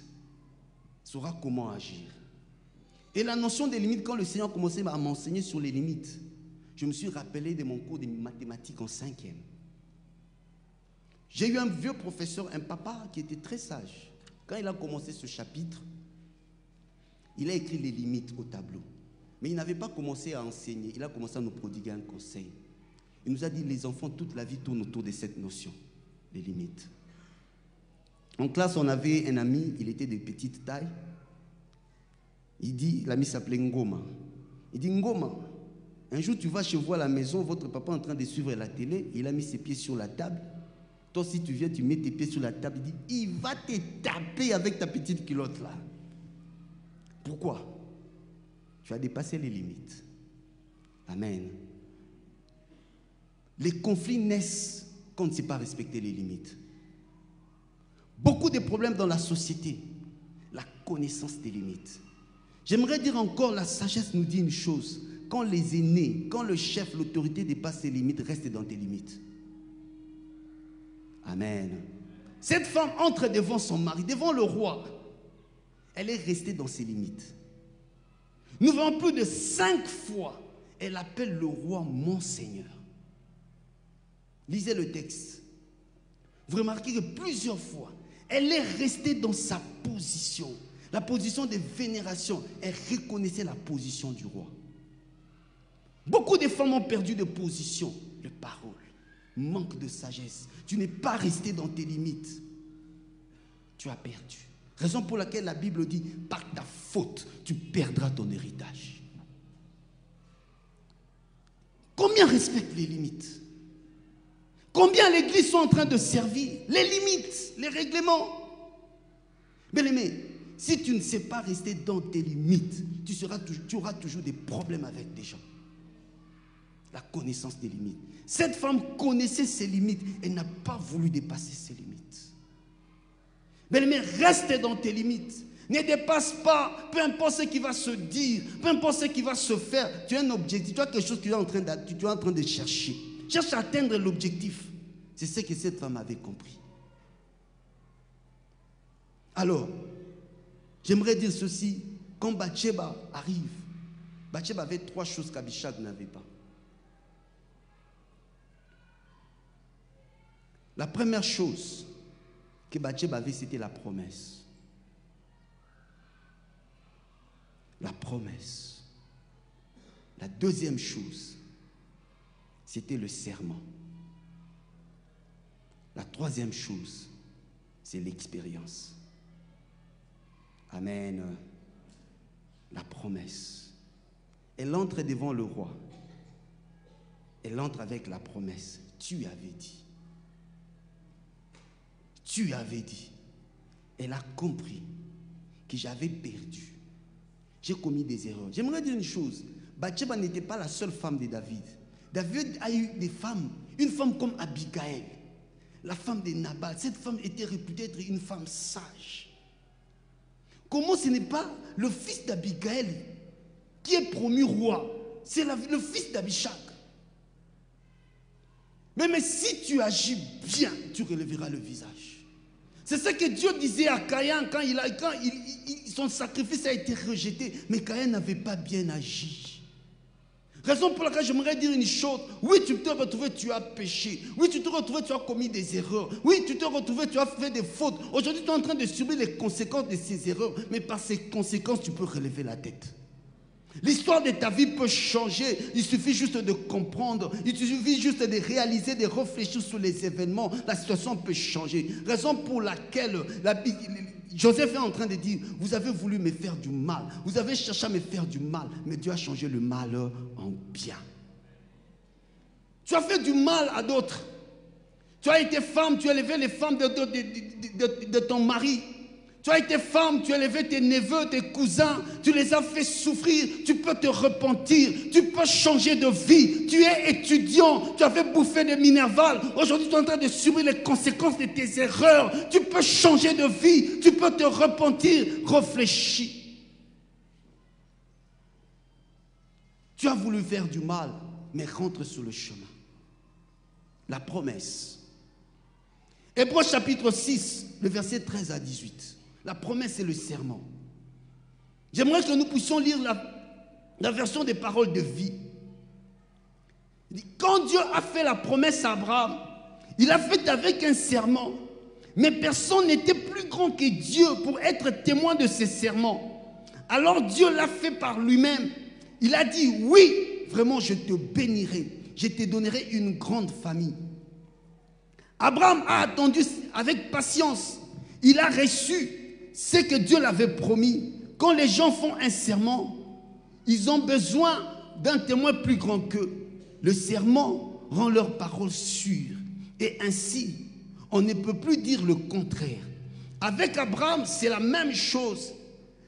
saura comment agir. Et la notion des limites, quand le Seigneur commençait à m'enseigner sur les limites, je me suis rappelé de mon cours de mathématiques en 5e. J'ai eu un vieux professeur, un papa qui était très sage. Quand il a commencé ce chapitre, il a écrit les limites au tableau. Mais il n'avait pas commencé à enseigner, il a commencé à nous prodiguer un conseil. Il nous a dit, les enfants, toute la vie tourne autour de cette notion. Les limites. En classe, on avait un ami, il était de petite taille. Il dit, l'ami s'appelait Ngoma. Il dit, Ngoma, un jour tu vas chez vous à la maison, votre papa est en train de suivre la télé, il a mis ses pieds sur la table. Toi, si tu viens, tu mets tes pieds sur la table, il dit, il va te taper avec ta petite culotte là. Pourquoi? Tu as dépassé les limites. Amen. Les conflits naissent qu'on ne sait pas respecter les limites. Beaucoup de problèmes dans la société, la connaissance des limites. J'aimerais dire encore, la sagesse nous dit une chose. Quand les aînés, quand le chef, l'autorité dépasse ses limites, reste dans tes limites. Amen. Cette femme entre devant son mari, devant le roi. Elle est restée dans ses limites. Nous voyons plus de 5 fois, elle appelle le roi mon Seigneur. Lisez le texte. Vous remarquez que plusieurs fois, elle est restée dans sa position. La position de vénération. Elle reconnaissait la position du roi. Beaucoup de femmes ont perdu de position, de parole. Manque de sagesse. Tu n'es pas resté dans tes limites. Tu as perdu. Raison pour laquelle la Bible dit, par ta faute, tu perdras ton héritage. Combien respectent les limites? Combien l'église sont en train de servir? Les limites, les règlements. Bien aimé, si tu ne sais pas rester dans tes limites, tu auras toujours des problèmes avec des gens. La connaissance des limites. Cette femme connaissait ses limites et n'a pas voulu dépasser ses limites. Bien aimé, reste dans tes limites. Ne dépasse pas, peu importe ce qui va se dire, peu importe ce qui va se faire. Tu as un objectif, tu as quelque chose que tu es en train de chercher. Cherche à atteindre l'objectif. C'est ce que cette femme avait compris. Alors, j'aimerais dire ceci. Quand Bathsheba arrive, Bathsheba avait 3 choses qu'Abishag n'avait pas. La première chose que Bathsheba avait, c'était la promesse. La promesse. La deuxième chose, c'était le serment. La troisième chose, c'est l'expérience. Amen. la promesse. Elle entre devant le roi. Elle entre avec la promesse. Tu avais dit. Tu avais dit. Elle a compris que j'avais perdu. J'ai commis des erreurs. J'aimerais dire une chose. Bathsheba n'était pas la seule femme de David. David a eu des femmes. Une femme comme Abigail, la femme de Nabal. Cette femme était réputée être une femme sage. Comment ce n'est pas le fils d'Abigail qui est promu roi? C'est le fils d'Abishag. Mais si tu agis bien, tu relèveras le visage. C'est ce que Dieu disait à Caïn quand son sacrifice a été rejeté. Mais Caïn n'avait pas bien agi. Raison pour laquelle j'aimerais dire une chose. Oui, tu t'es retrouvé, tu as péché. Oui, tu t'es retrouvé, tu as commis des erreurs. Oui, tu t'es retrouvé, tu as fait des fautes. Aujourd'hui, tu es en train de subir les conséquences de ces erreurs. Mais par ces conséquences, tu peux relever la tête. L'histoire de ta vie peut changer. Il suffit juste de comprendre. Il suffit juste de réaliser, de réfléchir sur les événements. La situation peut changer. Raison pour laquelle Joseph est en train de dire, vous avez voulu me faire du mal. Vous avez cherché à me faire du mal. Mais Dieu a changé le mal en bien. Tu as fait du mal à d'autres. Tu as été femme, tu as élevé les femmes de ton mari. Tu as été femme, tu as élevé tes neveux, tes cousins, tu les as fait souffrir, tu peux te repentir, tu peux changer de vie. Tu es étudiant, tu as fait bouffer des Minerval. Aujourd'hui, tu es en train de subir les conséquences de tes erreurs. Tu peux changer de vie, tu peux te repentir. Réfléchis. Tu as voulu faire du mal, mais rentre sur le chemin. La promesse. Hébreux chapitre 6, le verset 13 à 18. La promesse et le serment. J'aimerais que nous puissions lire la version des paroles de vie. Il dit, quand Dieu a fait la promesse à Abraham, il a fait avec un serment. Mais personne n'était plus grand que Dieu pour être témoin de ces serments. Alors Dieu l'a fait par lui-même. Il a dit, oui, vraiment je te bénirai. Je te donnerai une grande famille. Abraham a attendu avec patience. Il a reçu ce que Dieu l'avait promis. Quand les gens font un serment, ils ont besoin d'un témoin plus grand qu'eux. Le serment rend leur parole sûre. Et ainsi, on ne peut plus dire le contraire. Avec Abraham, c'est la même chose.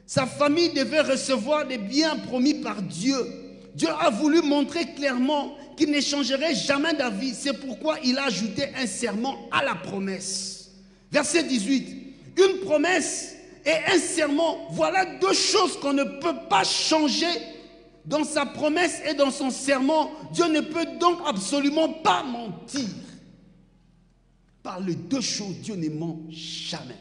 Sa famille devait recevoir des biens promis par Dieu. Dieu a voulu montrer clairement qu'il ne changerait jamais d'avis. C'est pourquoi il a ajouté un serment à la promesse. Verset 18. Une promesse et un serment, voilà deux choses qu'on ne peut pas changer dans sa promesse et dans son serment. Dieu ne peut donc absolument pas mentir. Par les deux choses, Dieu ne ment jamais.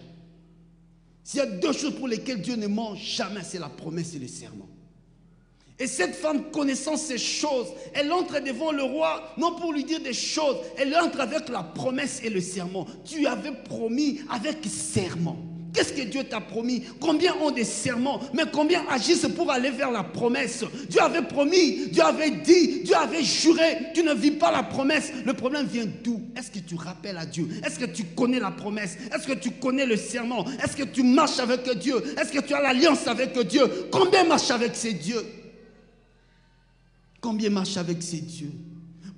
S'il y a deux choses pour lesquelles Dieu ne ment jamais, c'est la promesse et le serment. Et cette femme, connaissant ces choses, elle entre devant le roi, non pour lui dire des choses, elle entre avec la promesse et le serment. Tu avais promis avec serment. Qu'est-ce que Dieu t'a promis? Combien ont des serments? Mais combien agissent pour aller vers la promesse? Dieu avait promis, Dieu avait dit, Dieu avait juré. Tu ne vis pas la promesse. Le problème vient d'où? Est-ce que tu rappelles à Dieu? Est-ce que tu connais la promesse? Est-ce que tu connais le serment? Est-ce que tu marches avec Dieu? Est-ce que tu as l'alliance avec Dieu? Combien marchent avec ces dieux? Combien marchent avec ces dieux?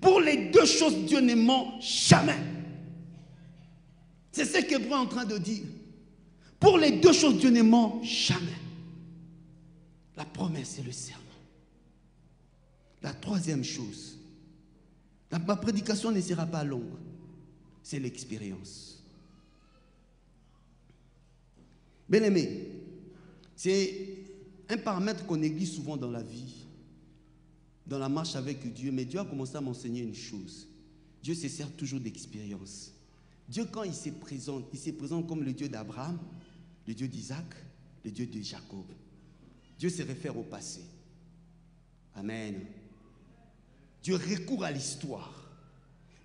Pour les deux choses, Dieu ne ment jamais. C'est ce qu'Hébreu est en train de dire. Pour les deux choses, Dieu ne ment jamais. La promesse et le serment. La troisième chose, ma prédication ne sera pas longue, c'est l'expérience. Bien-aimé, c'est un paramètre qu'on néglige souvent dans la vie, dans la marche avec Dieu, mais Dieu a commencé à m'enseigner une chose. Dieu se sert toujours d'expérience. Dieu, quand il se présente comme le Dieu d'Abraham, le Dieu d'Isaac, le Dieu de Jacob. Dieu se réfère au passé. Amen. Dieu recourt à l'histoire.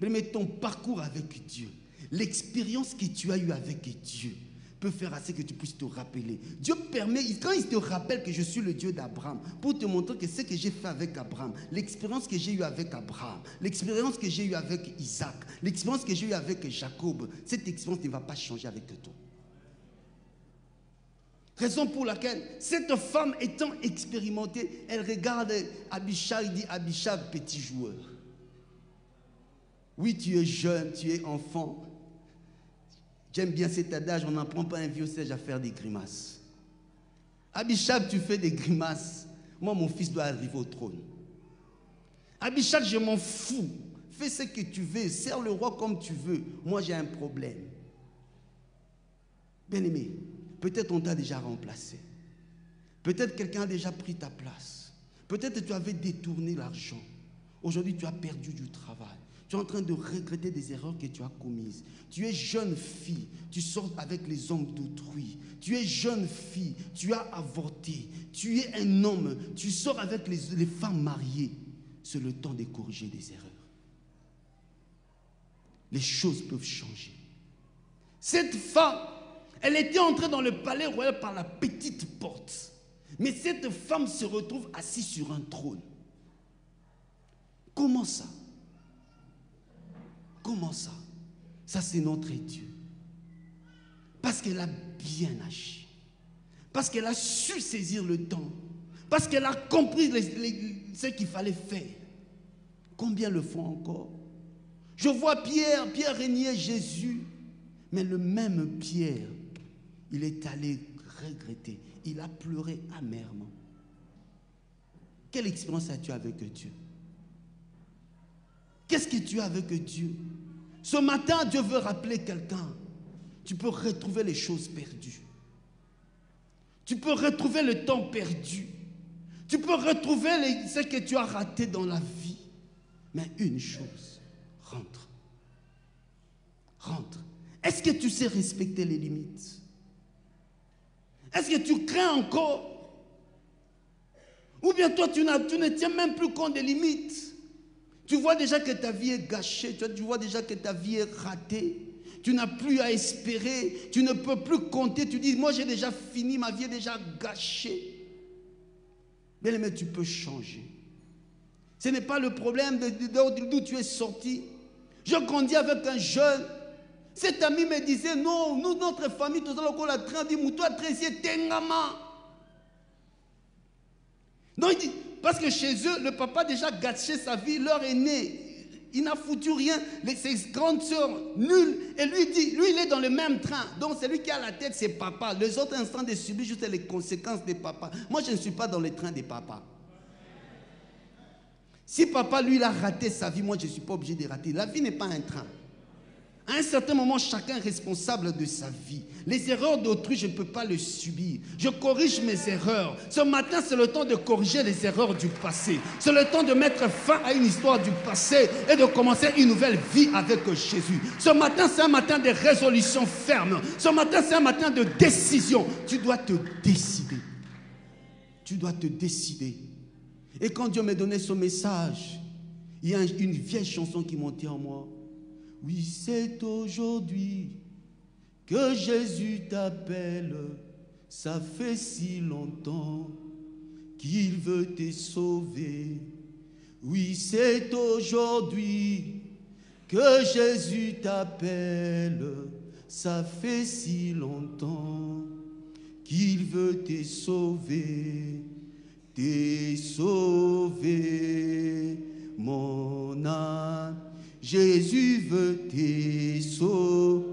Mais ton parcours avec Dieu, l'expérience que tu as eue avec Dieu, peut faire assez que tu puisses te rappeler. Dieu permet, quand il te rappelle que je suis le Dieu d'Abraham, pour te montrer que ce que j'ai fait avec Abraham, l'expérience que j'ai eue avec Abraham, l'expérience que j'ai eue avec Isaac, l'expérience que j'ai eue avec Jacob, cette expérience ne va pas changer avec toi. Raison pour laquelle cette femme étant expérimentée, elle regarde Abishag, dit Abishag, petit joueur. Oui, tu es jeune, tu es enfant. J'aime bien cet adage, on n'apprend pas un vieux sage à faire des grimaces. Abishag, tu fais des grimaces. Moi, mon fils doit arriver au trône. Abishag, je m'en fous. Fais ce que tu veux, sers le roi comme tu veux. Moi, j'ai un problème. Bien-aimé, peut-être on t'a déjà remplacé. Peut-être quelqu'un a déjà pris ta place. Peut-être que tu avais détourné l'argent. Aujourd'hui, tu as perdu du travail. Tu es en train de regretter des erreurs que tu as commises. Tu es jeune fille, tu sors avec les hommes d'autrui. Tu es jeune fille, tu as avorté. Tu es un homme, tu sors avec les femmes mariées. C'est le temps de corriger des erreurs. Les choses peuvent changer. Cette femme, elle était entrée dans le palais royal par la petite porte. Mais cette femme se retrouve assise sur un trône. Comment ça? Comment ça? Ça, c'est notre Dieu. Parce qu'elle a bien agi. Parce qu'elle a su saisir le temps. Parce qu'elle a compris ce qu'il fallait faire. Combien le font encore? Je vois Pierre régner Jésus. Mais le même Pierre, il est allé regretter. Il a pleuré amèrement. Quelle expérience as-tu avec Dieu? Qu'est-ce que tu as avec Dieu? Ce matin, Dieu veut rappeler quelqu'un. Tu peux retrouver les choses perdues. Tu peux retrouver le temps perdu. Tu peux retrouver ce que tu as raté dans la vie. Mais une chose, rentre. Rentre. Est-ce que tu sais respecter les limites? Est-ce que tu crains encore? Ou bien toi, tu ne tiens même plus compte des limites? Tu vois déjà que ta vie est gâchée, tu vois déjà que ta vie est ratée. Tu n'as plus à espérer, tu ne peux plus compter. Tu dis, moi j'ai déjà fini, ma vie est déjà gâchée. Mais tu peux changer. Ce n'est pas le problème d'où tu es sorti. Je grandis avec un jeune. Cet ami me disait, non, nous, notre famille, tout ça, on a train dit, toi, trésor, tengama. Non, il dit, parce que chez eux, le papa a déjà gâché sa vie, leur aîné. Il n'a foutu rien. Ses grandes sœurs, nulles. Et lui dit, lui, il est dans le même train. Donc, c'est lui qui a la tête, c'est papa. Les autres instants de subir juste les conséquences des papas. Moi, je ne suis pas dans le train des papas. Si papa, lui, il a raté sa vie, moi, je ne suis pas obligé de rater. La vie n'est pas un train. À un certain moment, chacun est responsable de sa vie. Les erreurs d'autrui, je ne peux pas les subir. Je corrige mes erreurs. Ce matin, c'est le temps de corriger les erreurs du passé. C'est le temps de mettre fin à une histoire du passé et de commencer une nouvelle vie avec Jésus. Ce matin, c'est un matin de résolution ferme. Ce matin, c'est un matin de décision. Tu dois te décider. Tu dois te décider. Et quand Dieu m'a donné ce message, il y a une vieille chanson qui montait en moi. Oui, c'est aujourd'hui que Jésus t'appelle. Ça fait si longtemps qu'il veut te sauver. Oui, c'est aujourd'hui que Jésus t'appelle. Ça fait si longtemps qu'il veut te sauver. Te sauver, mon âme. Jésus veut te sauver,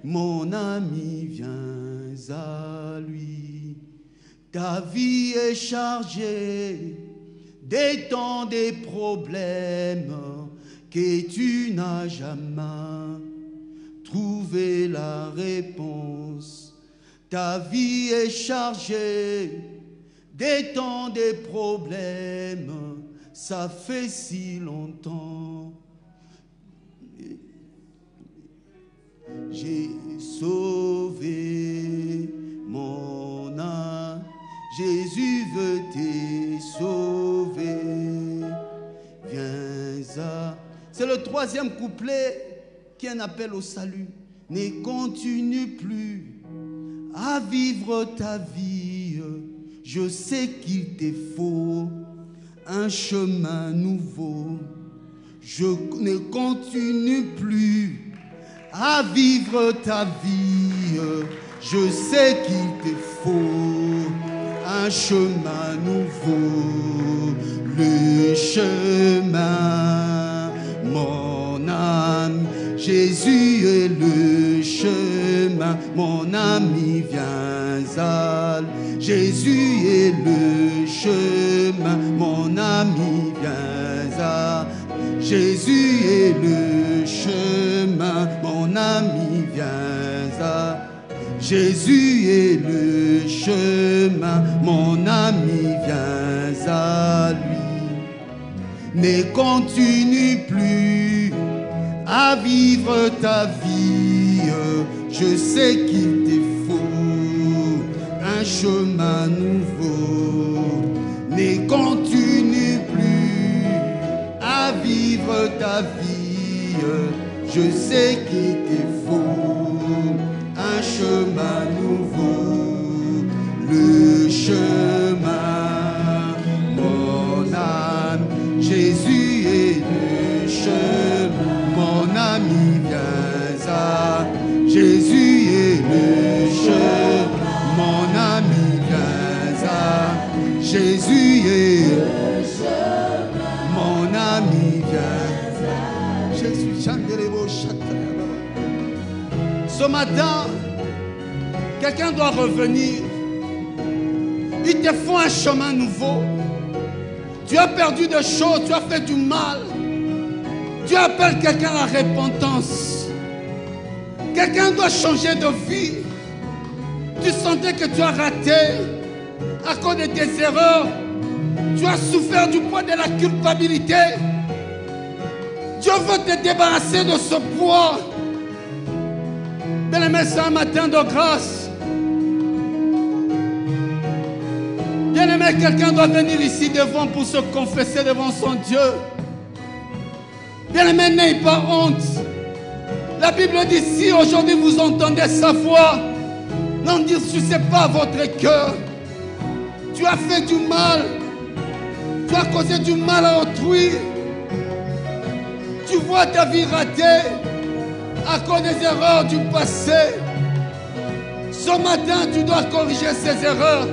mon ami, viens à lui. Ta vie est chargée des temps, des problèmes que tu n'as jamais trouvé la réponse. Ta vie est chargée des temps, des problèmes, ça fait si longtemps. J'ai sauvé mon âme. Jésus veut te sauver. Viens à... C'est le troisième couplet qui est un appel au salut. Ne continue plus à vivre ta vie. Je sais qu'il te faut un chemin nouveau. Je ne continue plus à vivre ta vie. Je sais qu'il te faut un chemin nouveau, le chemin, mon âme. Jésus est le chemin, mon ami, viens à lui. Jésus est le chemin, mon ami, viens à lui. Jésus est le chemin, mon ami, viens à lui. Jésus est le chemin, mon ami, viens à lui. Ne continue plus à vivre ta vie, je sais qu'il te faut un chemin nouveau. Ne continue plus à vivre ta vie, je sais qu'il te faut un chemin nouveau, le chemin, mon âme, Jésus est le chemin, mon ami, viens à Jésus est le chemin, mon ami, viens à Jésus est le chemin, mon ami, viens à Jésus. Ce matin, quelqu'un doit revenir. Il te faut un chemin nouveau. Tu as perdu des choses, tu as fait du mal. Tu appelles quelqu'un à la repentance. Quelqu'un doit changer de vie. Tu sentais que tu as raté à cause de tes erreurs. Tu as souffert du poids de la culpabilité. Dieu veut te débarrasser de ce poids. Bien-aimé, c'est un matin de grâce. Bien-aimé, quelqu'un doit venir ici devant pour se confesser devant son Dieu. Bien-aimé, n'ayez pas honte. La Bible dit, si aujourd'hui vous entendez sa voix, n'endurcissez pas votre cœur. Tu as fait du mal. Tu as causé du mal à autrui. Tu vois ta vie ratée à cause des erreurs du passé. Ce matin, tu dois corriger ces erreurs.